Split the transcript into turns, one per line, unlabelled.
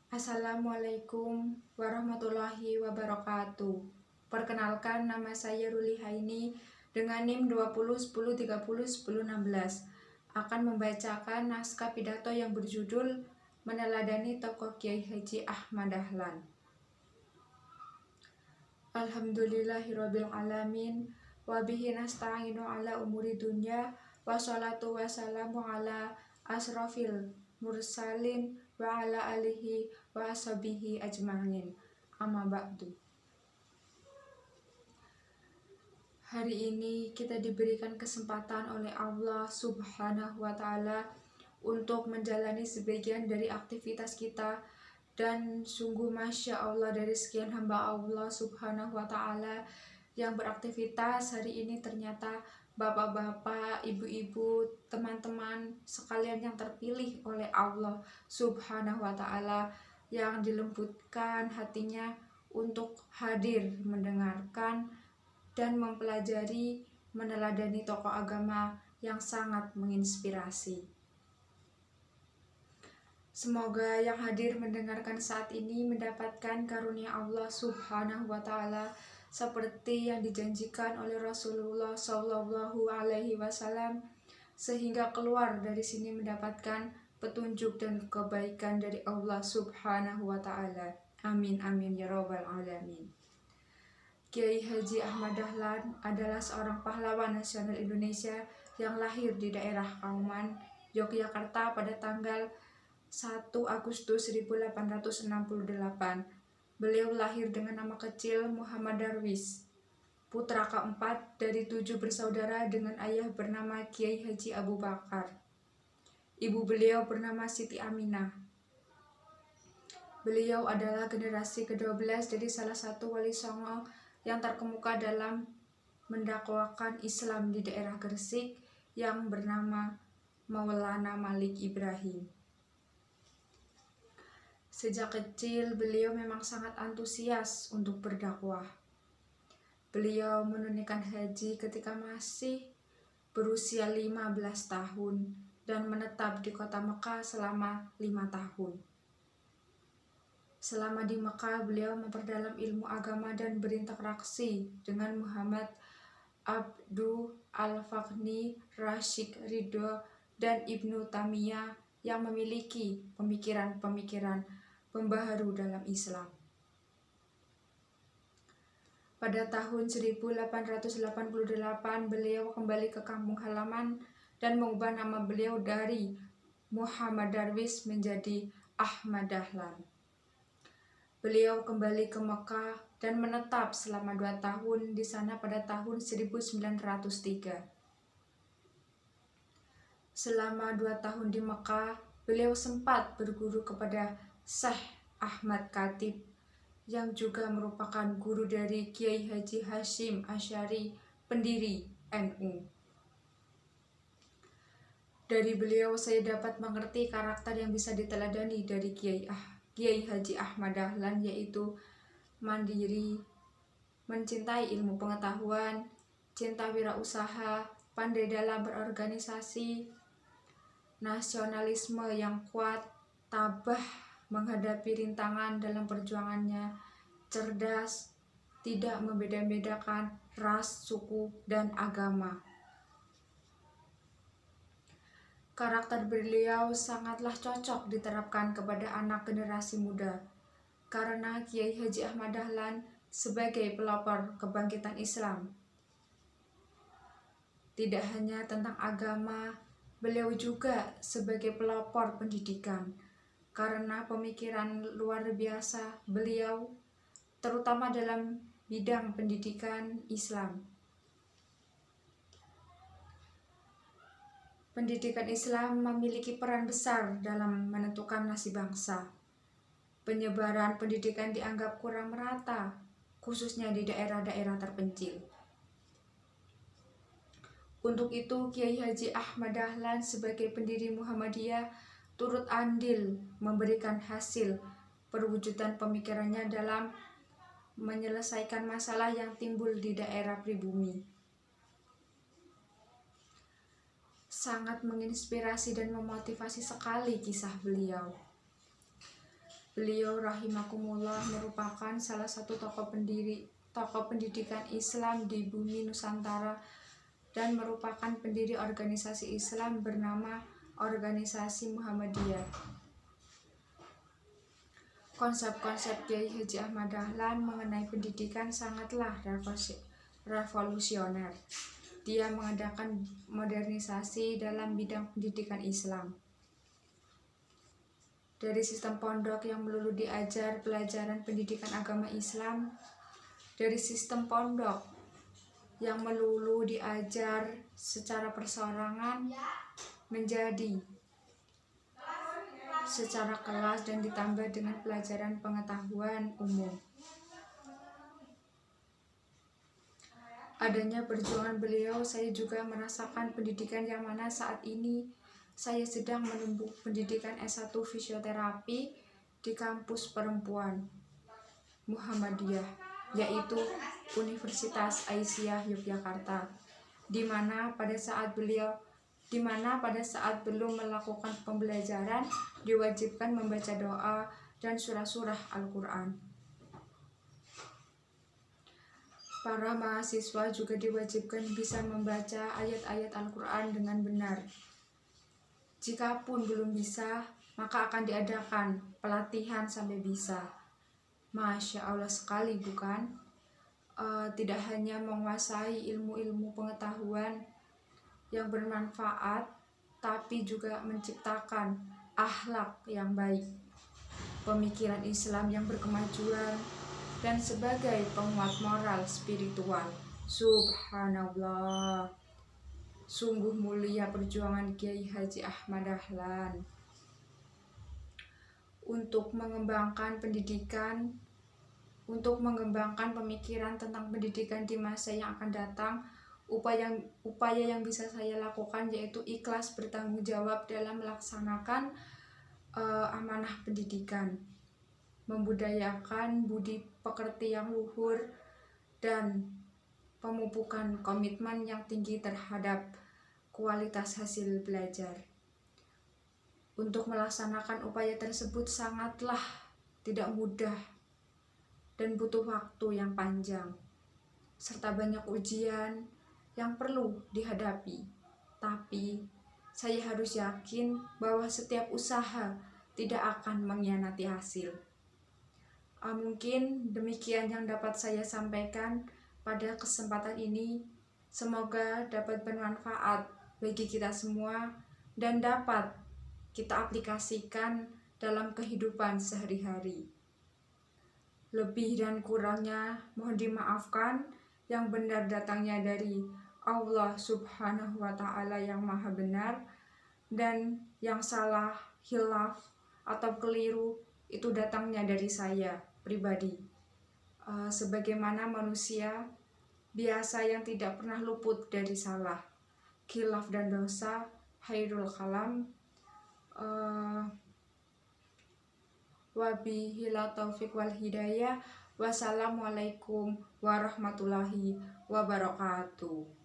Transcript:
Assalamualaikum warahmatullahi wabarakatuh. Perkenalkan, nama saya Ruli Haini dengan NIM 2010301016 akan membacakan naskah pidato yang berjudul Meneladani Tokoh Kiai Haji Ahmad Dahlan. Alhamdulillahirabbil alamin wa bihi nasta'inu ala umuri dunya wassalatu wassalamu ala asrofil mursalin wa ala alihi wa ashabihi ajma'in. Amma ba'du. Hari ini kita diberikan kesempatan oleh Allah Subhanahu wa Ta'ala untuk menjalani sebagian dari aktivitas kita, dan sungguh Masya Allah dari sekian hamba Allah Subhanahu wa Ta'ala yang beraktivitas hari ini ternyata bapak-bapak, ibu-ibu, teman-teman sekalian yang terpilih oleh Allah Subhanahu wa Ta'ala yang dilembutkan hatinya untuk hadir mendengarkan dan mempelajari meneladani tokoh agama yang sangat menginspirasi. Semoga yang hadir mendengarkan saat ini mendapatkan karunia Allah Subhanahu wa Ta'ala seperti yang dijanjikan oleh Rasulullah Shallallahu Alaihi Wasallam, sehingga keluar dari sini mendapatkan petunjuk dan kebaikan dari Allah Subhanahu wa Ta'ala. Amin amin ya rabbal alamin. Kiai Haji Ahmad Dahlan adalah seorang pahlawan nasional Indonesia yang lahir di daerah Kauman, Yogyakarta pada tanggal 1 Agustus 1868. Beliau lahir dengan nama kecil Muhammad Darwis, putra keempat dari 7 bersaudara dengan ayah bernama Kiai Haji Abu Bakar. Ibu beliau bernama Siti Aminah. Beliau adalah generasi ke-12 dari salah satu wali songo yang terkemuka dalam mendakwakan Islam di daerah Gresik yang bernama Maulana Malik Ibrahim. Sejak kecil beliau memang sangat antusias untuk berdakwah. Beliau menunaikan haji ketika masih berusia 15 tahun dan menetap di kota Mekah selama 5 tahun. Selama di Mekah, beliau memperdalam ilmu agama dan berinteraksi dengan Muhammad Abdu Al-Faghni, Rashid Ridho, dan Ibnu Taimiyah yang memiliki pemikiran-pemikiran pembaharu dalam Islam. Pada tahun 1888 beliau kembali ke kampung halaman dan mengubah nama beliau dari Muhammad Darwis menjadi Ahmad Dahlan. Beliau kembali ke Mekah dan menetap selama 2 tahun di sana pada tahun 1903. Selama 2 tahun di Mekah, beliau sempat berguru kepada Syekh Ahmad Khatib yang juga merupakan guru dari Kiai Haji Hashim Asy'ari, pendiri NU. Dari beliau saya dapat mengerti karakter yang bisa diteladani dari Kiai Haji Ahmad Dahlan, yaitu mandiri, mencintai ilmu pengetahuan, cinta wirausaha, pandai dalam berorganisasi, nasionalisme yang kuat, tabah menghadapi rintangan dalam perjuangannya, cerdas, tidak membeda-bedakan ras, suku, dan agama. Karakter beliau sangatlah cocok diterapkan kepada anak generasi muda, karena Kiai Haji Ahmad Dahlan sebagai pelopor kebangkitan Islam tidak hanya tentang agama, beliau juga sebagai pelopor pendidikan, karena pemikiran luar biasa beliau terutama dalam bidang pendidikan Islam. Pendidikan Islam memiliki peran besar dalam menentukan nasib bangsa. Penyebaran pendidikan dianggap kurang merata, khususnya di daerah-daerah terpencil. Untuk itu, Kiai Haji Ahmad Dahlan sebagai pendiri Muhammadiyah turut andil memberikan hasil perwujudan pemikirannya dalam menyelesaikan masalah yang timbul di daerah pribumi. Sangat menginspirasi dan memotivasi sekali kisah beliau. Beliau rahimakumullah merupakan salah satu tokoh pendidikan Islam di bumi Nusantara dan merupakan pendiri organisasi Islam bernama Organisasi Muhammadiyah. Konsep-konsep Kiai Haji Ahmad Dahlan mengenai pendidikan sangatlah revolusioner. Dia mengadakan modernisasi dalam bidang pendidikan Islam. Dari sistem pondok yang melulu diajar pelajaran pendidikan agama Islam, dari sistem pondok yang melulu diajar secara perseorangan menjadi secara kelas dan ditambah dengan pelajaran pengetahuan umum. Adanya perjuangan beliau, saya juga merasakan pendidikan yang mana saat ini saya sedang menempuh pendidikan S1 fisioterapi di kampus perempuan Muhammadiyah, yaitu Universitas Aisyah Yogyakarta, di mana pada saat belum melakukan pembelajaran diwajibkan membaca doa dan surah-surah Al-Quran. Para mahasiswa juga diwajibkan bisa membaca ayat-ayat Al-Quran dengan benar. Jikapun belum bisa, maka akan diadakan pelatihan sampai bisa. Masya Allah sekali, bukan? Tidak hanya menguasai ilmu-ilmu pengetahuan yang bermanfaat, tapi juga menciptakan akhlak yang baik, pemikiran Islam yang berkemajuan, dan sebagai penguat moral spiritual. Subhanallah. Sungguh mulia perjuangan Kiai Haji Ahmad Dahlan untuk mengembangkan pendidikan, untuk mengembangkan pemikiran tentang pendidikan di masa yang akan datang. Upaya yang bisa saya lakukan yaitu ikhlas bertanggung jawab dalam melaksanakan amanah pendidikan, membudayakan budi pekerti yang luhur, dan pemupukan komitmen yang tinggi terhadap kualitas hasil belajar. Untuk melaksanakan upaya tersebut sangatlah tidak mudah dan butuh waktu yang panjang, serta banyak ujian yang perlu dihadapi. Tapi saya harus yakin bahwa setiap usaha tidak akan mengkhianati hasil. Mungkin demikian yang dapat saya sampaikan pada kesempatan ini. Semoga dapat bermanfaat bagi kita semua dan dapat kita aplikasikan dalam kehidupan sehari-hari. Lebih dan kurangnya mohon dimaafkan. Yang benar datangnya dari Allah Subhanahu wa Ta'ala yang Maha Benar, dan yang salah, khilaf atau keliru itu datangnya dari saya pribadi. Sebagaimana manusia biasa yang tidak pernah luput dari salah, khilaf dan dosa, khairul kalam. Wabillahi taufiq wal hidayah. Wassalamualaikum warahmatullahi wabarakatuh.